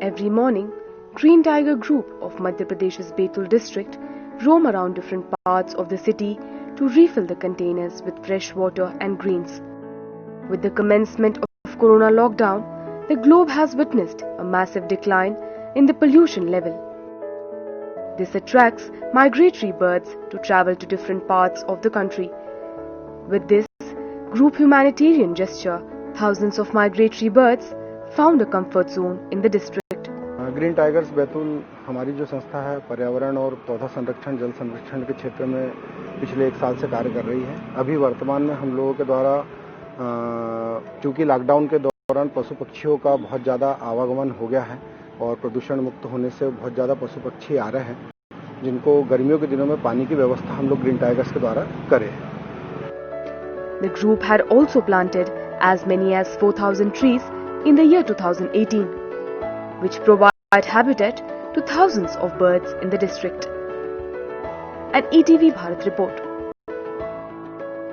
Every morning, Green Tiger Group of Madhya Pradesh's Betul district roam around different parts of the city to refill the containers with fresh water and greens. With the commencement of Corona lockdown, the globe has witnessed a massive decline in the pollution level. This attracts migratory birds to travel to different parts of the country. With this group humanitarian gesture, thousands of migratory birds found a comfort zone in the district. Green tigers Betul हमारी जो संस्था है पर्यावरण और पौधा संरक्षण जल संरक्षण के क्षेत्र में पिछले 1 साल से कार्य कर रही है। अभी वर्तमान में हम लोगों के द्वारा चूँकि लॉकडाउन के दौरान पशु पक्षियों का बहुत ज़्यादा आवागमन हो गया है और प्रदूषण मुक्त होने से बहुत ज़्यादा पशु पक्षी आ रहे हैं, जिनको गर्मियों के दिनों में पानी की व्यवस्था हम लोग ग्रीन टाइगर्स के द्वारा करें। The group had also planted as many as 4,000 trees in the year 2018, which provide habitat to thousands of birds in the district. An ETV Bharat report.